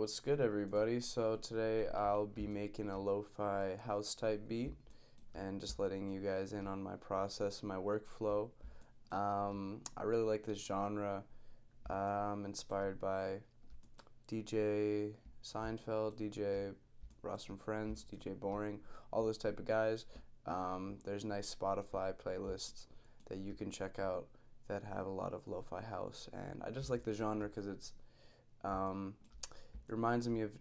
What's good, everybody? So today I'll be making a lo-fi house type beat and just letting you guys in on my process, my workflow. I really like this genre. Inspired by DJ Seinfeld, DJ Ross from Friends, DJ Boring, all those type of guys. There's nice Spotify playlists that you can check out that have a lot of lo-fi house, and I just like the genre because um, it reminds me of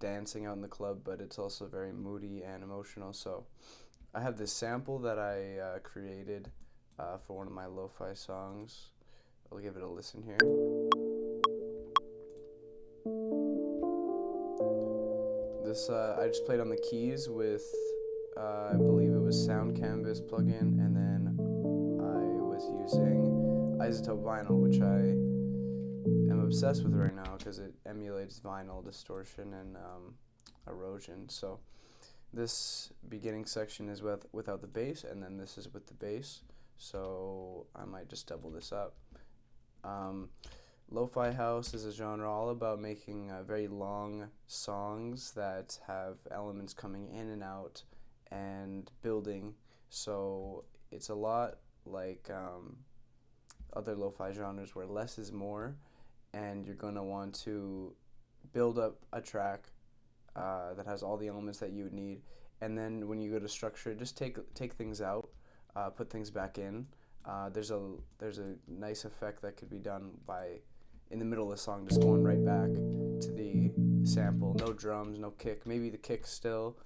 dancing out in the club, but it's also very moody and emotional. So I have this sample that I created for one of my lo-fi songs. I'll give it a listen here. This I just played on the keys with I believe it was Sound Canvas plugin, and then I was using Isotope Vinyl, which I am obsessed with right now because it emulates vinyl distortion and erosion. So this beginning section is without the bass, and then this is with the bass. So I might just double this up. Lo-fi house is a genre all about making very long songs that have elements coming in and out and building. So it's a lot like other lo-fi genres where less is more, and you're going to want to build up a track that has all the elements that you would need, and then when you go to structure, just take things out, put things back in. There's a nice effect that could be done by, in the middle of the song, just going right back to the sample, no drums, no kick, maybe the kick still,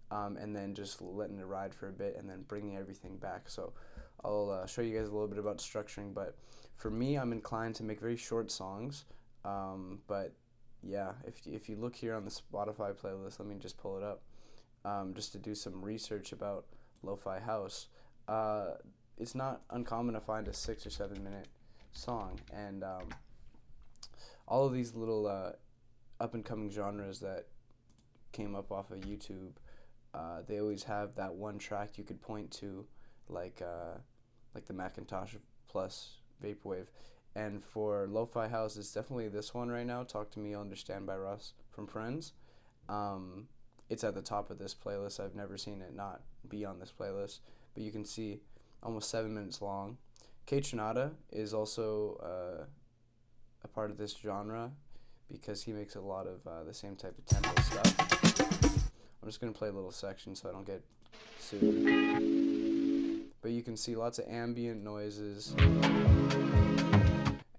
and then just letting it ride for a bit and then bringing everything back. So I'll show you guys a little bit about structuring, but for me, I'm inclined to make very short songs, but yeah, if you look here on the Spotify playlist, let me just pull it up, just to do some research about lo-fi house. It's not uncommon to find a 6 or 7 minute song, and all of these little up and coming genres that came up off of YouTube, they always have that one track you could point to, like the Macintosh Plus Vaporwave. And for lo-fi house, it's definitely this one right now, Talk to Me, You'll Understand by Russ from Friends. It's at the top of this playlist. I've never seen it not be on this playlist, but you can see almost 7 minutes long. K Tronada is also a part of this genre because he makes a lot of the same type of tempo stuff. I'm just going to play a little section so I don't get sued. But you can see lots of ambient noises,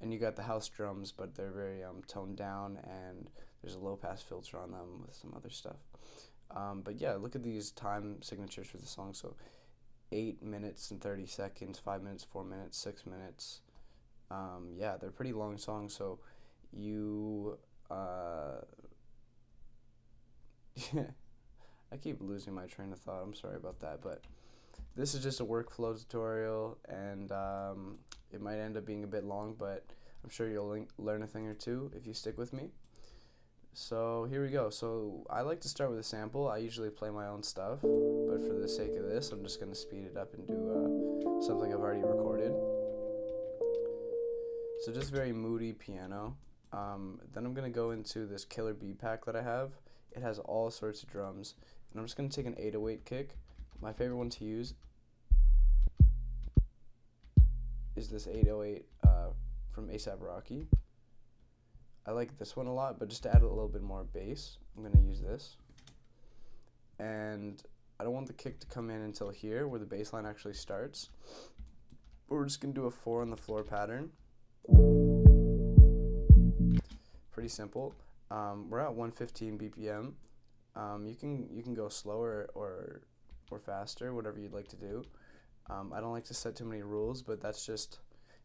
and you got the house drums, but they're very toned down, and there's a low pass filter on them with some other stuff. But yeah, look at these time signatures for the song. So 8 minutes and 30 seconds, 5 minutes, 4 minutes, 6 minutes. Yeah, they're pretty long songs, so you I keep losing my train of thought. I'm sorry about that, but this is just a workflow tutorial, and it might end up being a bit long, but I'm sure you'll learn a thing or two if you stick with me. So here we go. So I like to start with a sample. I usually play my own stuff, but for the sake of this, I'm just going to speed it up and do something I've already recorded. So just very moody piano. Then I'm going to go into this killer beat pack that I have. It has all sorts of drums, and I'm just going to take an 808 kick. My favorite one to use is this 808 from A$AP Rocky. I like this one a lot, but just to add a little bit more bass, I'm going to use this. And I don't want the kick to come in until here, where the bass line actually starts. But we're just going to do a 4 on the floor pattern. Pretty simple. We're at 115 BPM. You can go slower or faster, whatever you'd like to do. I don't like to set too many rules, but that's just,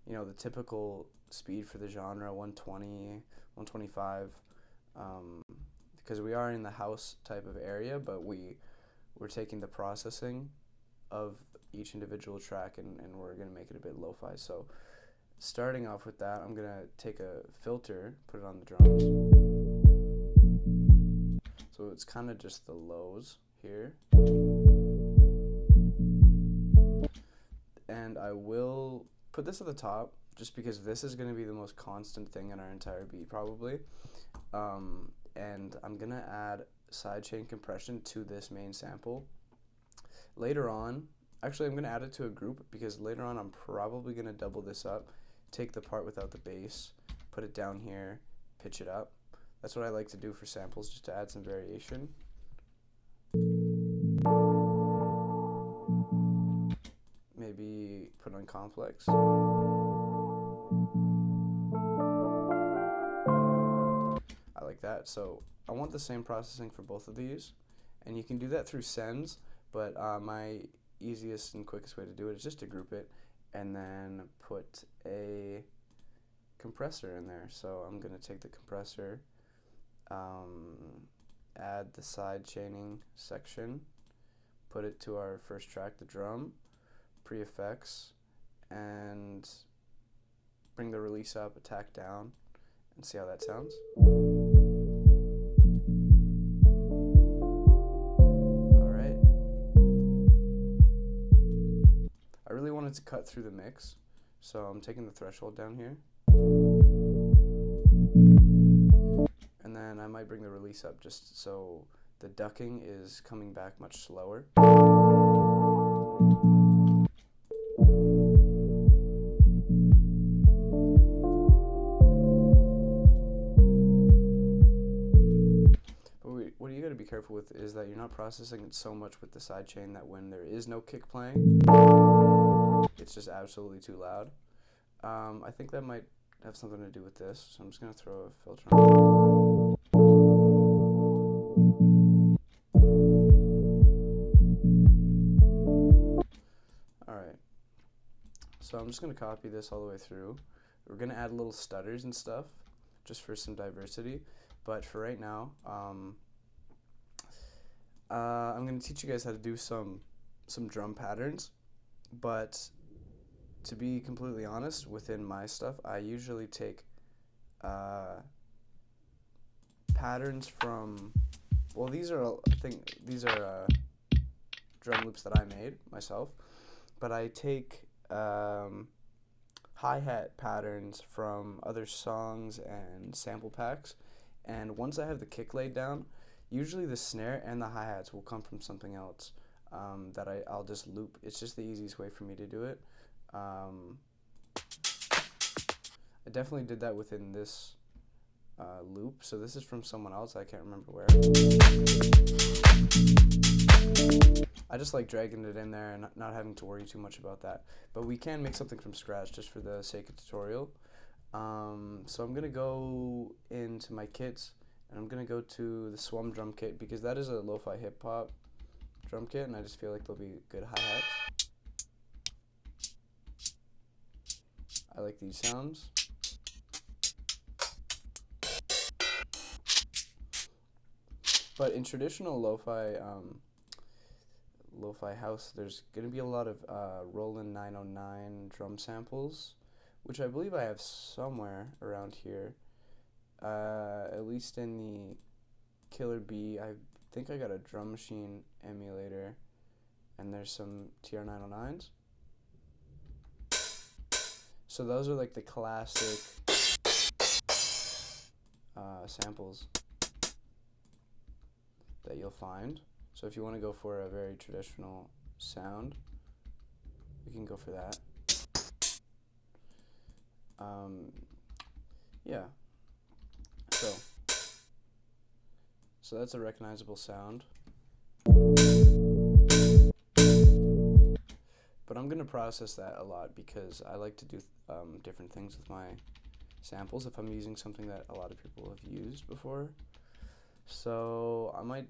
the typical speed for the genre, 120, 125, because we are in the house type of area, but we're taking the processing of each individual track and we're going to make it a bit lo-fi. So starting off with that, I'm going to take a filter, put it on the drums. So it's kind of just the lows here. And I will put this at the top just because this is going to be the most constant thing in our entire beat probably. and I'm gonna add sidechain compression to this main sample. Later on, actually I'm gonna add it to a group because later on I'm probably gonna double this up, take the part without the bass, put it down here, pitch it up. That's what I like to do for samples, just to add some variation. Maybe put on complex. I like that. So I want the same processing for both of these, and you can do that through sends, but my easiest and quickest way to do it is just to group it and then put a compressor in there. So I'm going to take the compressor, add the side chaining section, put it to our first track, the drum, pre-effects, and bring the release up, attack down, and see how that sounds. Alright. I really wanted to cut through the mix, so I'm taking the threshold down here. And then I might bring the release up just so the ducking is coming back much slower. What you got to be careful with is that you're not processing it so much with the sidechain that when there is no kick playing, it's just absolutely too loud. I think that might have something to do with this, so I'm just going to throw a filter on. Alright, so I'm just going to copy this all the way through. We're going to add little stutters and stuff just for some diversity, but for right now, I'm going to teach you guys how to do some drum patterns, but to be completely honest, within my stuff, I usually take patterns from, well, these are drum loops that I made myself, but I take hi-hat patterns from other songs and sample packs, and once I have the kick laid down, usually the snare and the hi-hats will come from something else that I'll just loop. It's just the easiest way for me to do it. I definitely did that within this loop, so this is from someone else, I can't remember where. I just like dragging it in there and not having to worry too much about that, but we can make something from scratch just for the sake of tutorial. So I'm gonna go into my kits, and I'm gonna go to the Swum drum kit because that is a lo-fi hip-hop drum kit, and I just feel like there'll be good hi-hats. I like these sounds. But in traditional lo-fi house, there's going to be a lot of Roland 909 drum samples, which I believe I have somewhere around here. At least in the Killer B, I think I got a drum machine emulator, and there's some TR-909s. So those are like the classic samples that you'll find. So if you want to go for a very traditional sound, we can go for that. Yeah. So that's a recognizable sound. But I'm going to process that a lot because I like to do different things with my samples if I'm using something that a lot of people have used before. So I might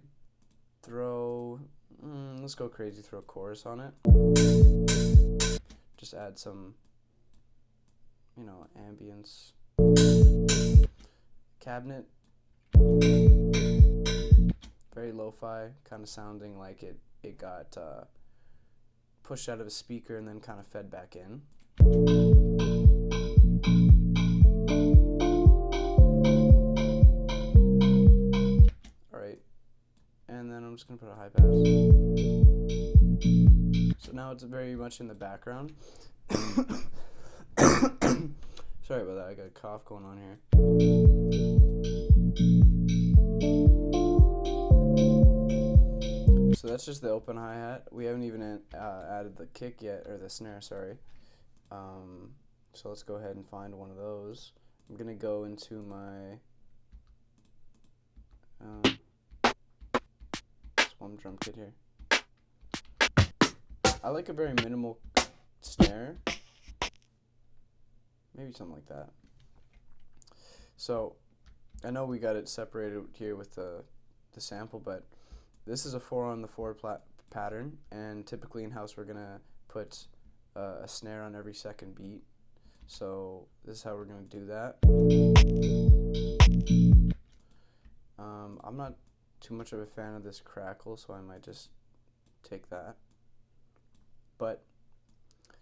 throw, let's go crazy, throw a chorus on it. Just add some, ambience. Cabinet. Very lo-fi, kind of sounding like it got pushed out of a speaker and then kind of fed back in. Alright, and then I'm just going to put a high pass. So now it's very much in the background. Sorry about that, I got a cough going on here. that's just the open hi-hat. We haven't even added the kick yet, or the snare, sorry. So let's go ahead and find one of those. I'm gonna go into my Swum drum kit here. I like a very minimal snare, maybe something like that. So I know we got it separated here with the sample, but this is a 4-on-the-4 pattern, and typically in house we're gonna put a snare on every second beat. So this is how we're gonna do that. I'm not too much of a fan of this crackle, so I might just take that. But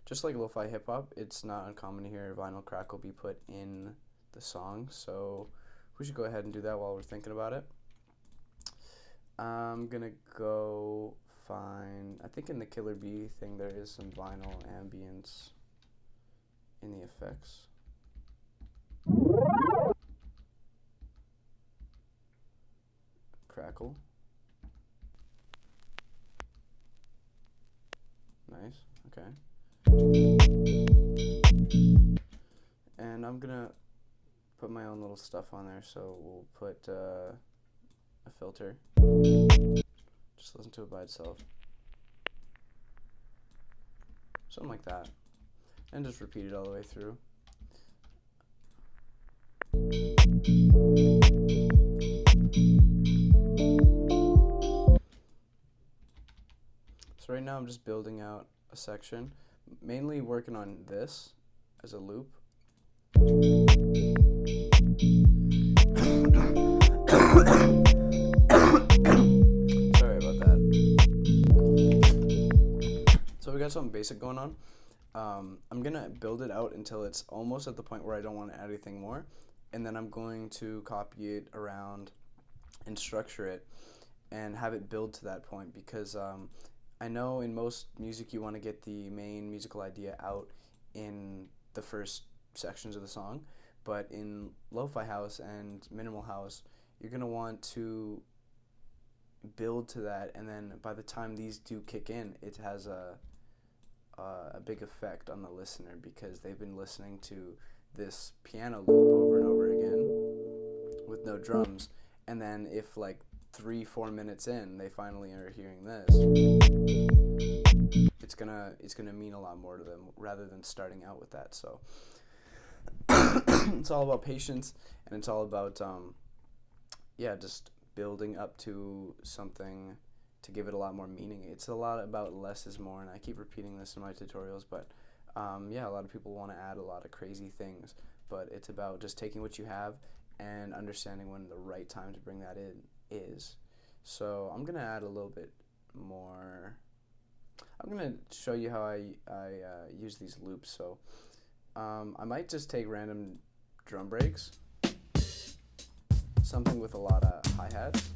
just like lo-fi hip-hop, it's not uncommon to hear vinyl crackle be put in the song, so we should go ahead and do that while we're thinking about it. I'm gonna go find, I think in the Killer Bee thing there is some vinyl ambience in the effects. Crackle. Nice, okay. And I'm gonna put my own little stuff on there, so we'll put a filter. Just listen to it by itself. Something like that. And just repeat it all the way through. So right now I'm just building out a section, mainly working on this as a loop. Sorry about that. So we got something basic going on. I'm gonna build it out until it's almost at the point where I don't want to add anything more, and then I'm going to copy it around and structure it and have it build to that point, because I know in most music you want to get the main musical idea out in the first sections of the song, but in lo-fi house and minimal house you're going to want to build to that, and then by the time these do kick in, it has a big effect on the listener, because they've been listening to this piano loop over and over again with no drums, and then if like 3-4 minutes in they finally are hearing this, it's gonna mean a lot more to them rather than starting out with that. So it's all about patience, and it's all about just building up to something to give it a lot more meaning. It's a lot about less is more, and I keep repeating this in my tutorials, but a lot of people want to add a lot of crazy things, but it's about just taking what you have and understanding when the right time to bring that in is. So I'm gonna add a little bit more. I'm gonna show you how I use these loops. So I might just take random drum breaks, something with a lot of hi-hats.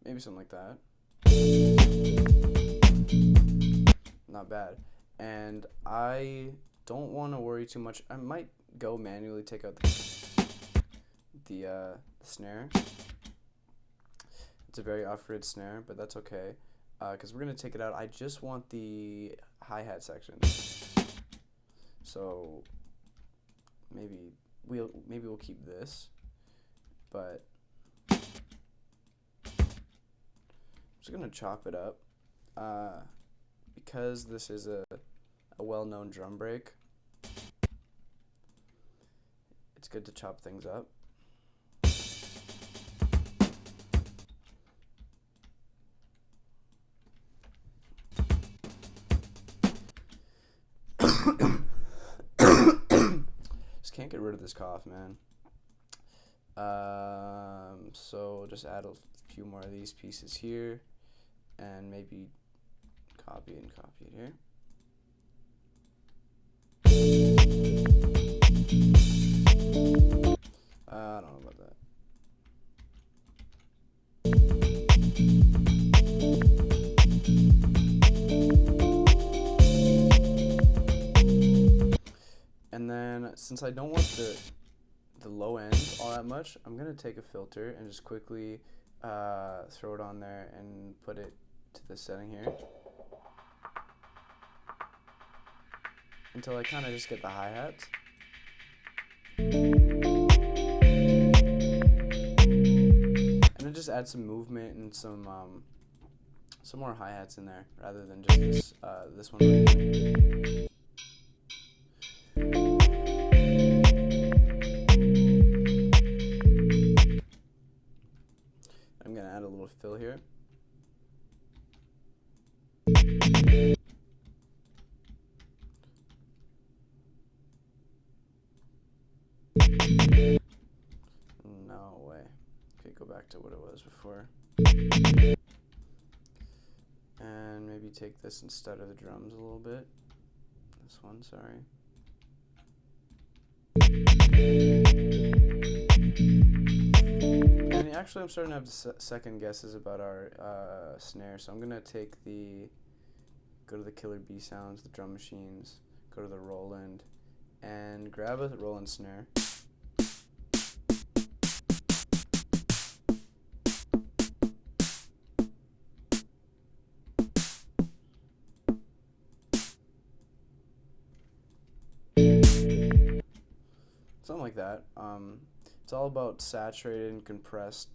Maybe something like that. Not bad. And I don't want to worry too much. I might go manually take out the snare. It's a very off-grid snare, but that's okay, because we're gonna take it out. I just want the hi-hat section. So maybe we'll keep this, but I'm just gonna chop it up, because this is a well-known drum break. It's good to chop things up. Just can't get rid of this cough, man. So just add a few more of these pieces here, and maybe copy it here. I don't know about that. since I don't want the low end all that much, I'm gonna take a filter and just quickly throw it on there and put it to the setting here until I kind of just get the hi-hats. And then just add some movement and some more hi-hats in there rather than just this one right here. I'm gonna add a little fill here. No way. Okay, go back to what it was before. And maybe take this instead of the drums a little bit. This one, sorry. And actually I'm starting to have second guesses about our snare, so I'm gonna go to the Killer B Sounds, the drum machines, go to the Roland, and grab a Roland snare. Something like that. It's all about saturated and compressed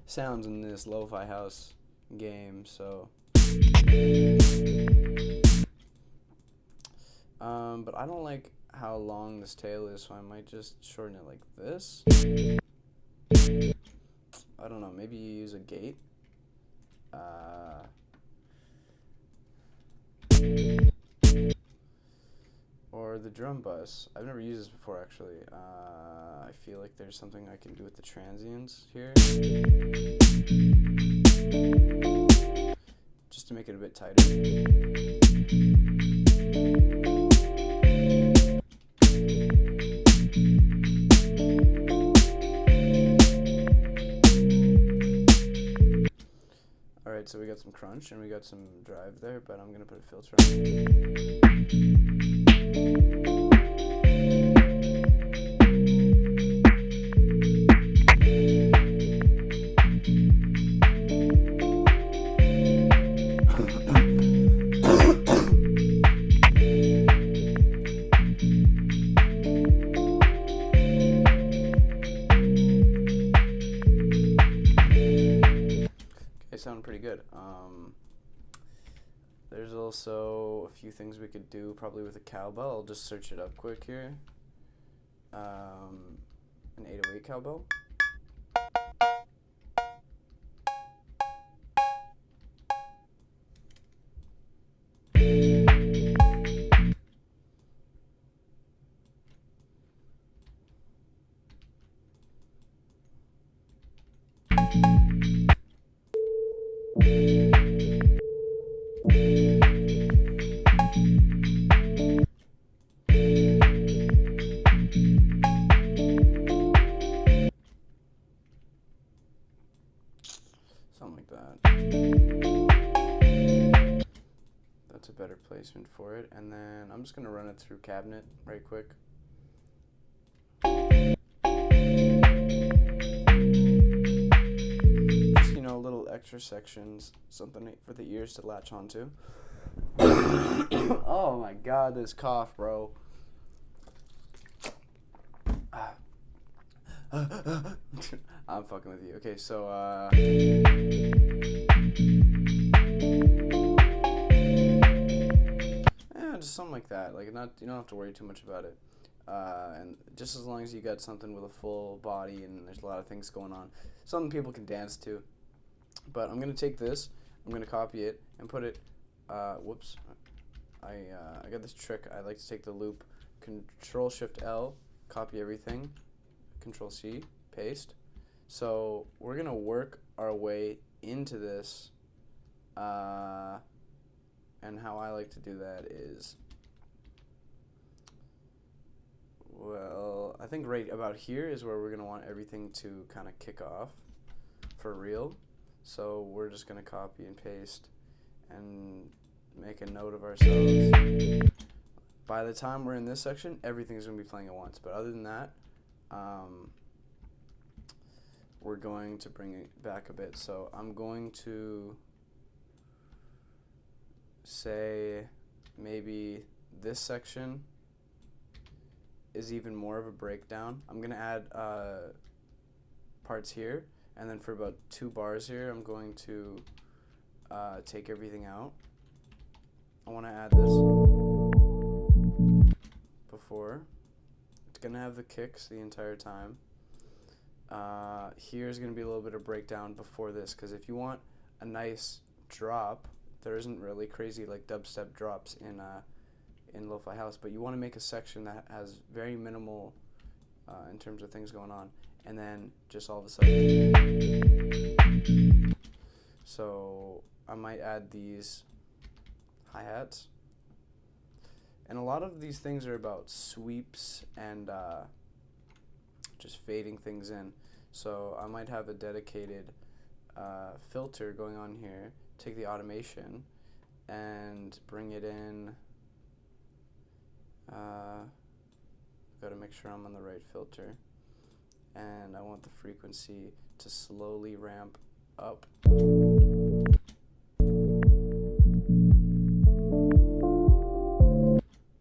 sounds in this lo-fi house game. So, but I don't like how long this tail is, so I might just shorten it like this. I don't know. Maybe you use a gate. Or the drum bus. I've never used this before, actually. I feel like there's something I can do with the transients here, just to make it a bit tighter. Alright, so we got some crunch and we got some drive there, but I'm gonna put a filter on. Sound pretty good. There's also a few things we could do probably with a cowbell. I'll just search it up quick here. An 808 cowbell. Something like that. That's a better placement for it. And then I'm just going to run it through cabinet right quick. Just, little extra sections, something for the ears to latch onto. Oh my god, this cough, bro. I'm fucking with you. Okay, so just something like that. Like, you don't have to worry too much about it. And just as long as you got something with a full body and there's a lot of things going on, something people can dance to. But I'm gonna take this, I'm gonna copy it and put it. Whoops. I got this trick. I like to take the loop, Control Shift L, copy everything, Control C, paste. So we're gonna work our way into this, and how I like to do that is, well, I think right about here is where we're gonna want everything to kind of kick off for real. So we're just gonna copy and paste and make a note of ourselves. by the time we're in this section, everything's going to be playing at once. But other than that, we're going to bring it back a bit. So I'm going to say maybe this section is even more of a breakdown. I'm going to add parts here, and then for about 2 bars here, I'm going to take everything out. I want to add this before. It's going to have the kicks the entire time. Here's going to be a little bit of breakdown before this, because if you want a nice drop, there isn't really crazy like dubstep drops in Lo-Fi House, but you want to make a section that has very minimal in terms of things going on, and then just all of a sudden. So I might add these hi-hats, and a lot of these things are about sweeps and just fading things in. So I might have a dedicated filter going on here, take the automation and bring it in. Got to make sure I'm on the right filter, and I want the frequency to slowly ramp up.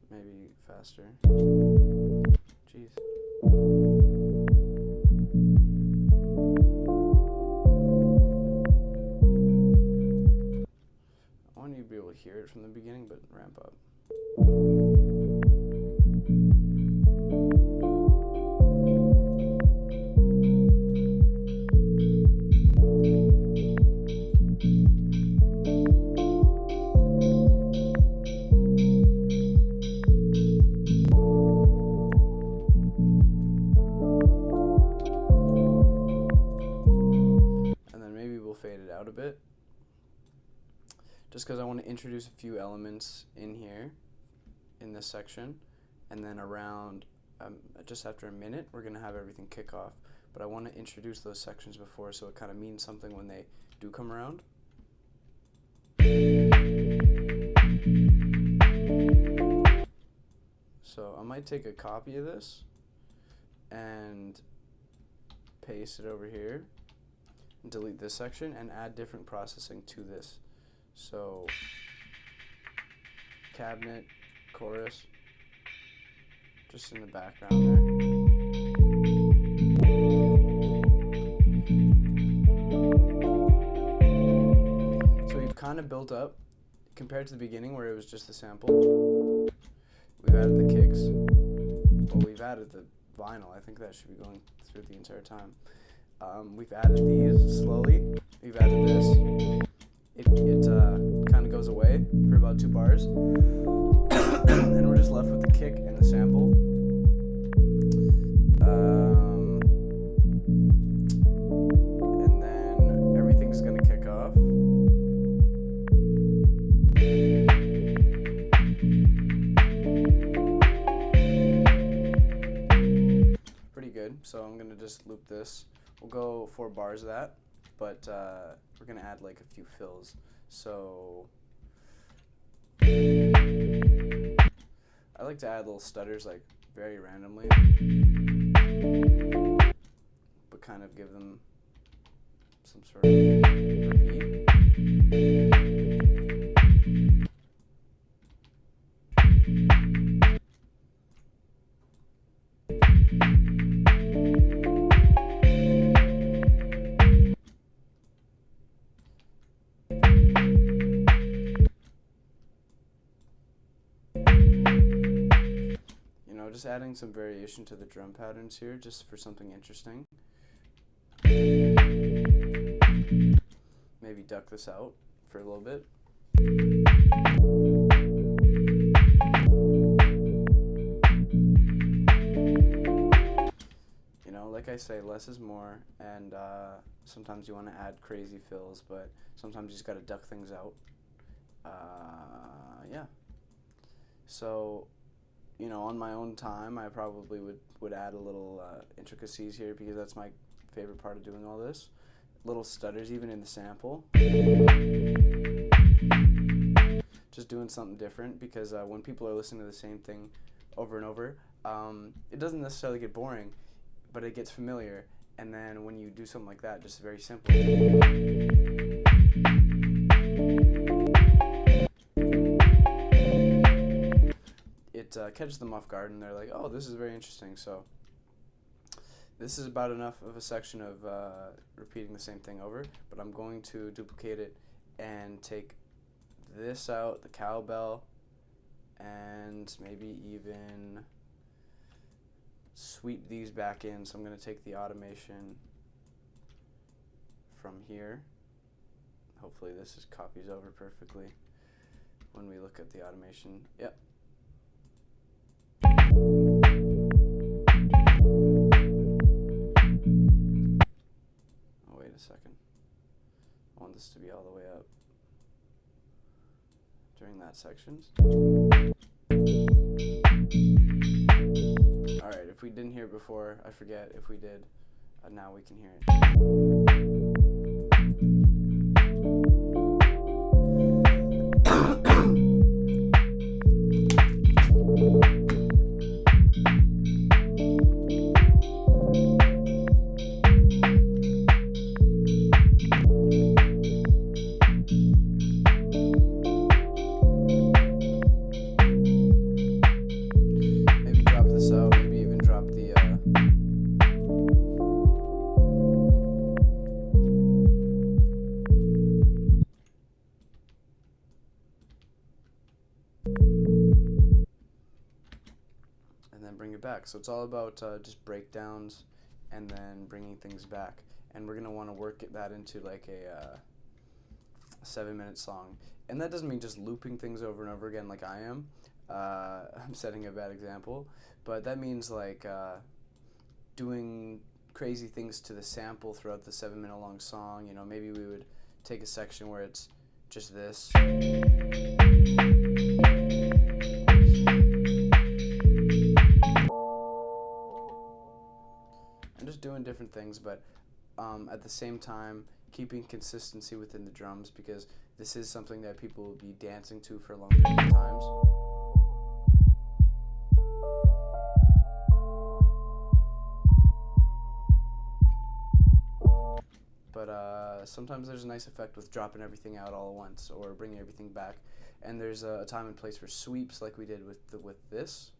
Maybe faster. Jeez. I want you to be able to hear it from the beginning, but ramp up. Fade it out a bit, just because I want to introduce a few elements in here in this section, and then around just after a minute we're going to have everything kick off. But I want to introduce those sections before, so it kind of means something when they do come around. So I might take a copy of this and paste it over here, delete this section, and add different processing to this. So cabinet, chorus, just in the background there. So we've kind of built up, compared to the beginning where it was just the sample. We've added the kicks. Well, we've added the vinyl. I think that should be going through the entire time. We've added these slowly. We've added this. It kind of goes away for about 2 bars. And we're just left with the kick and the sample. And then everything's going to kick off. Pretty good. So I'm going to just loop this. We'll go 4 bars of that, but we're going to add like a few fills. So I like to add little stutters like very randomly, but kind of give them some sort of repeat. Just adding some variation to the drum patterns here, just for something interesting. Maybe duck this out for a little bit. You know, like I say, less is more, and sometimes you want to add crazy fills, but sometimes you just got to duck things out. Yeah. So, you know, on my own time, I probably would add a little intricacies here, because that's my favorite part of doing all this. Little stutters even in the sample. just doing something different, because when people are listening to the same thing over and over, it doesn't necessarily get boring, but it gets familiar. And then when you do something like that, just very simple, it catches them off guard, and they're like, oh, this is very interesting. So this is about enough of a section of repeating the same thing over, but I'm going to duplicate it and take this out, the cowbell, and maybe even sweep these back in. So I'm going to take the automation from here. Hopefully this is copies over perfectly when we look at the automation. Yep. Oh, wait a second. I want this to be all the way up during that section. Alright, if we didn't hear it before, I forget. If we did, now we can hear it. Back. So it's all about just breakdowns and then bringing things back, and we're gonna want to work that into like a 7-minute song. And that doesn't mean just looping things over and over again like I am. I'm setting a bad example, but that means like doing crazy things to the sample throughout the 7-minute long song. You know, maybe we would take a section where it's just this, doing different things, but at the same time keeping consistency within the drums, because this is something that people will be dancing to for a long period of times. But sometimes there's a nice effect with dropping everything out all at once or bringing everything back, and there's a time and place for sweeps like we did with this.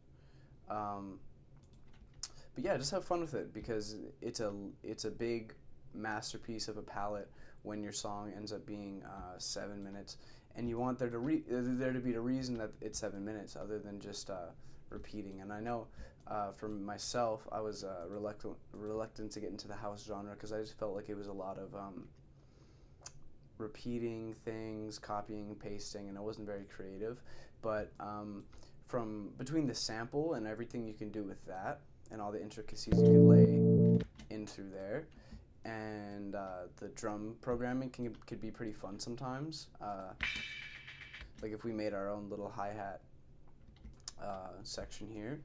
But yeah, just have fun with it, because it's a big masterpiece of a palette when your song ends up being 7 minutes, and you want there to be a reason that it's 7 minutes other than just repeating. And I know for myself, I was reluctant to get into the house genre, because I just felt like it was a lot of repeating things, copying, pasting, and it wasn't very creative. But from between the sample and everything you can do with that, and all the intricacies you can lay in through there, and the drum programming could be pretty fun sometimes. Like if we made our own little hi-hat section here,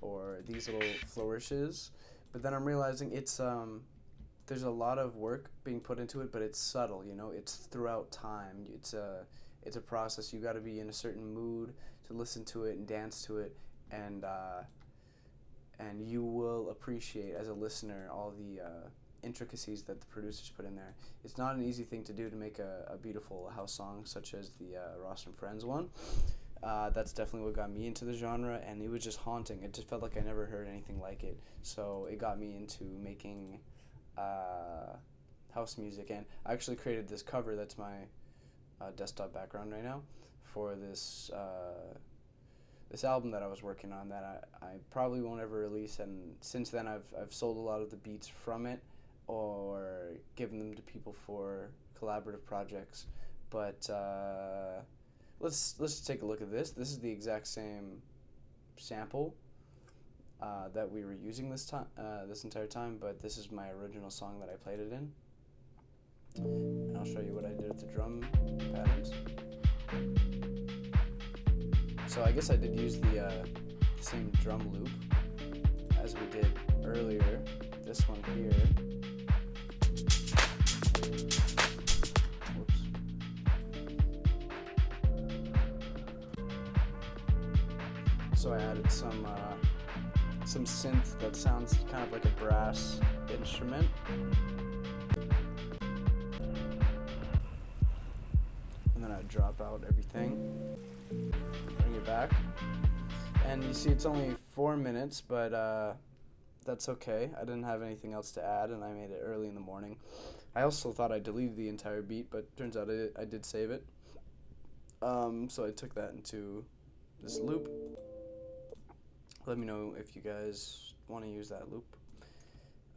or these little flourishes. But then I'm realizing it's there's a lot of work being put into it, but it's subtle. You know, it's throughout time. It's a process. You got to be in a certain mood to listen to it and dance to it, and you will appreciate as a listener all the intricacies that the producers put in there. It's not an easy thing to do to make a beautiful house song such as the Ross and Friends one. That's definitely what got me into the genre, and it was just haunting. It just felt like I never heard anything like it. So it got me into making house music, and I actually created this cover that's my desktop background right now for this this album that I was working on that I probably won't ever release. And since then I've sold a lot of the beats from it or given them to people for collaborative projects. But let's take a look at this. This is the exact same sample that we were using this entire time, but this is my original song that I played it in. And I'll show you what I did with the drum patterns. So I guess I did use the same drum loop as we did earlier. This one here. Whoops. So I added some synth that sounds kind of like a brass instrument. And then I drop out everything, bring it back. And you see it's only 4 minutes, but that's okay. I didn't have anything else to add, and I made it early in the morning. I also thought I deleted the entire beat, but turns out I did save it. So I took that into this loop. Let me know if you guys want to use that loop.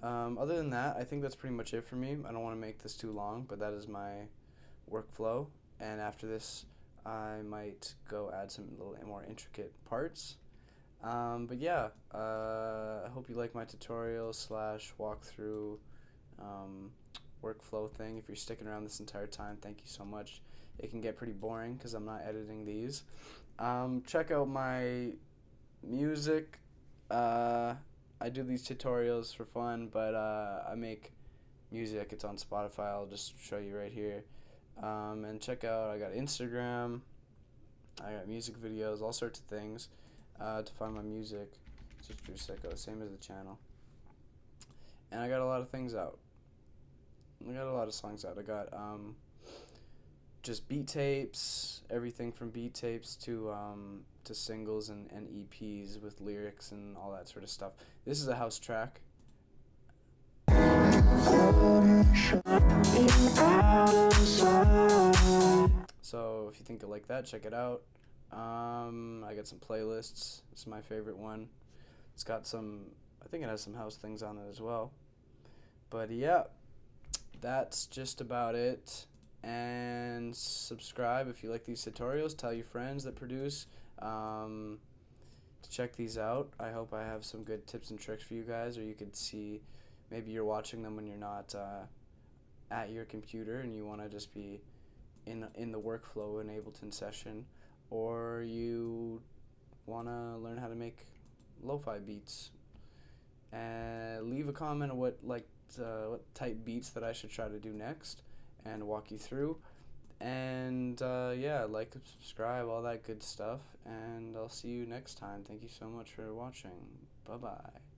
Other than that, I think that's pretty much it for me. I don't want to make this too long, but that is my workflow. And after this, I might go add some little more intricate parts. But yeah, I hope you like my tutorial / walkthrough workflow thing. If you're sticking around this entire time, thank you so much. It can get pretty boring because I'm not editing these. Check out my music. I do these tutorials for fun, but I make music. It's on Spotify. I'll just show you right here. And check out, I got Instagram, I got music videos, all sorts of things. To find my music, just Drew Sicko, same as the channel. And I got a lot of things out. I got a lot of songs out. I got just beat tapes, everything from beat tapes to singles and EPs with lyrics and all that sort of stuff. This is a house track. So if you think you like that, check it out. I got some playlists. This is my favorite one. It's got some, I think it has some house things on it as well. But yeah, that's just about it. And subscribe if you like these tutorials. Tell your friends that produce to check these out. I hope I have some good tips and tricks for you guys, or you could see, maybe you're watching them when you're not at your computer and you want to just be in the workflow in Ableton session, or you want to learn how to make lo-fi beats. And leave a comment on what type beats that I should try to do next and walk you through. And yeah, like, subscribe, all that good stuff, and I'll see you next time. Thank you so much for watching. Bye-bye.